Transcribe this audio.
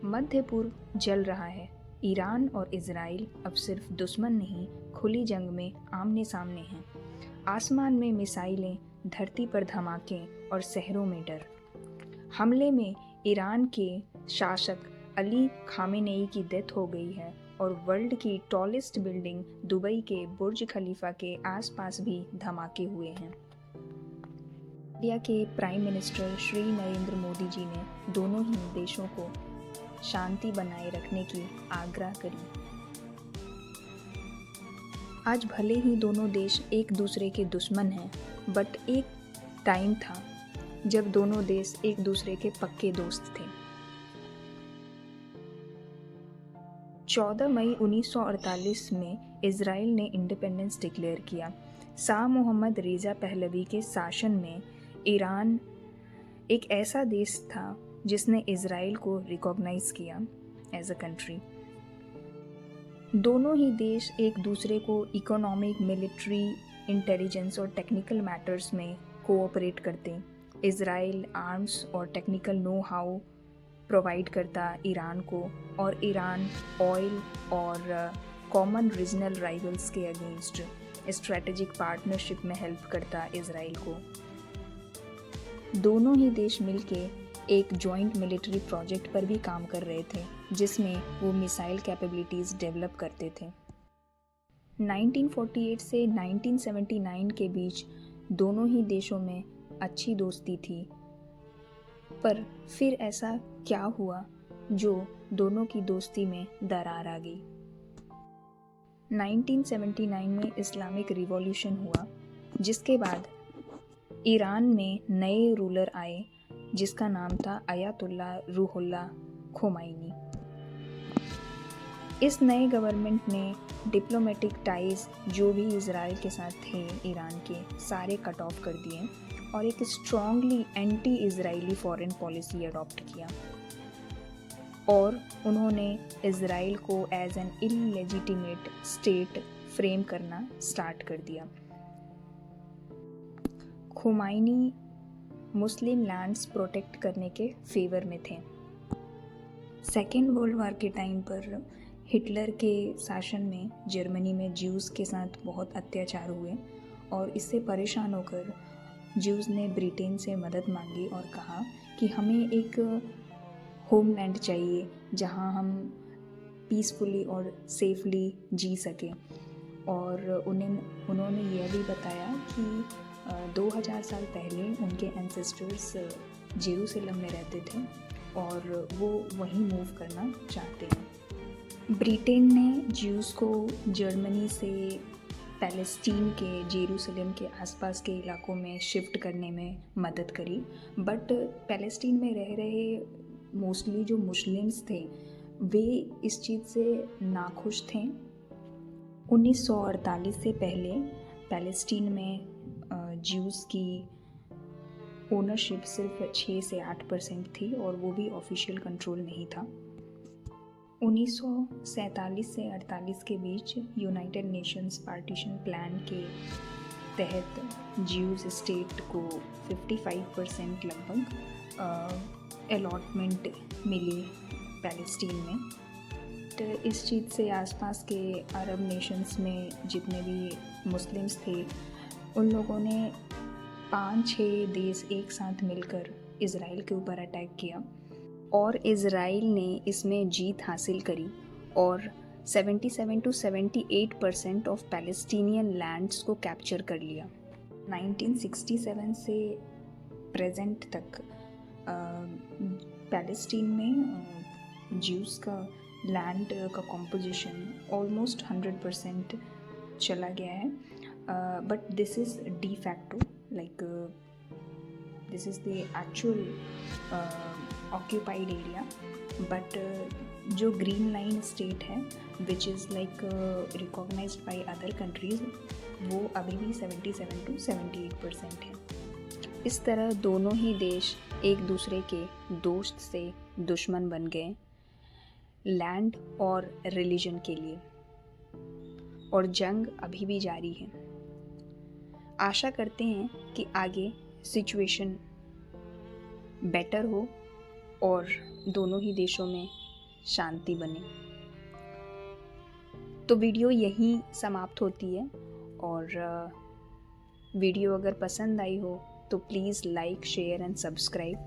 मध्य पूर्व जल रहा है। ईरान और इजराइल अब सिर्फ दुश्मन नहीं, खुली जंग में आमने सामने हैं। आसमान में मिसाइलें, धरती पर धमाके और शहरों में डर। हमले में ईरान के शासक अली खामेनेई की डेथ हो गई है और वर्ल्ड की टॉलेस्ट बिल्डिंग दुबई के बुर्ज खलीफा के आसपास भी धमाके हुए हैं। इंडिया के प्राइम मिनिस्टर श्री नरेंद्र मोदी जी ने दोनों ही देशों को शांति बनाए रखने की आग्रह करी। आज भले ही दोनों देश एक दूसरे के दुश्मन हैं, बट एक टाइम था जब दोनों देश एक दूसरे के पक्के दोस्त थे। 14 मई 1948 में इजराइल ने इंडिपेंडेंस डिक्लेयर किया। शाह मोहम्मद रेजा पहलवी के शासन में ईरान एक ऐसा देश था जिसने इजराइल को रिकॉग्नाइज किया एज अ कंट्री। दोनों ही देश एक दूसरे को इकोनॉमिक, मिलिट्री, इंटेलिजेंस और टेक्निकल मैटर्स में कोऑपरेट करते। इजराइल आर्म्स और टेक्निकल नो हाउ प्रोवाइड करता ईरान को, और ईरान ऑयल और कॉमन रीजनल राइवल्स के अगेंस्ट स्ट्रेटेजिक पार्टनरशिप में हेल्प करता इजराइल को। दोनों ही देश मिलके एक जॉइंट मिलिट्री प्रोजेक्ट पर भी काम कर रहे थे, जिसमें वो मिसाइल कैपेबिलिटीज़ डेवलप करते थे। 1948 से 1979 के बीच दोनों ही देशों में अच्छी दोस्ती थी, पर फिर ऐसा क्या हुआ जो दोनों की दोस्ती में दरार आ गई। 1979 में इस्लामिक रिवॉल्यूशन हुआ, जिसके बाद ईरान में नए रूलर आए जिसका नाम था अयातुल्ला रूहुल्लाह खोमैनी। इस नए गवर्नमेंट ने डिप्लोमेटिक टाइज जो भी इजराइल के साथ थे ईरान के, सारे कट ऑफ कर दिए और एक strongly anti Israeli foreign policy adopt किया, और उन्होंने इजराइल को as an illegitimate state frame करना स्टार्ट कर दिया। खोमैनी मुस्लिम लैंड्स प्रोटेक्ट करने के फेवर में थे। सेकेंड वर्ल्ड वॉर के टाइम पर हिटलर के शासन में जर्मनी में ज्यूज़ के साथ बहुत अत्याचार हुए, और इससे परेशान होकर ज्यूज़ ने ब्रिटेन से मदद मांगी और कहा कि हमें एक होमलैंड चाहिए जहां हम पीसफुली और सेफली जी सकें। और उन्होंने यह भी बताया कि 2000 साल पहले उनके एंसेस्टर्स जेरूसलम में रहते थे और वो वहीं मूव करना चाहते हैं। ब्रिटेन ने ज्यूज़ को जर्मनी से पैलेस्टीन के जेरूसलम के आसपास के इलाकों में शिफ्ट करने में मदद करी, बट पैलेस्टीन में रह रहे मोस्टली जो मुस्लिम्स थे वे इस चीज़ से नाखुश थे। 1948 से पहले पैलेस्टीन में ज्यूज़ की ओनरशिप सिर्फ 6 से 8% थी, और वो भी ऑफिशियल कंट्रोल नहीं था। 1947 से 48 के बीच यूनाइटेड नेशंस पार्टीशन प्लान के तहत ज्यूज़ स्टेट को 55% लगभग अलॉटमेंट मिली पैलेस्टीन में। तो इस चीज़ से आसपास के अरब नेशंस में जितने भी मुस्लिम्स थे उन लोगों ने 5-6 देश एक साथ मिलकर इजराइल के ऊपर अटैक किया, और इजराइल ने इसमें जीत हासिल करी और 77 to 78% ऑफ पैलेस्टीनियन लैंड्स को कैप्चर कर लिया। 1967 से प्रेजेंट तक पैलेस्टीन में ज्यूज़ का लैंड का कॉम्पोजिशन ऑलमोस्ट 100% चला गया है, but this is de facto, like this is the actual occupied area, but जो ग्रीन लाइन स्टेट है which is like recognised by other countries, वो अभी भी 77 to 78% है। इस तरह दोनों ही देश एक दूसरे के दोस्त से दुश्मन बन गए लैंड और रिलीजन के लिए, और जंग अभी भी जारी है। आशा करते हैं कि आगे सिचुएशन बेटर हो और दोनों ही देशों में शांति बने। तो वीडियो यहीं समाप्त होती है, और वीडियो अगर पसंद आई हो तो please like, share and subscribe.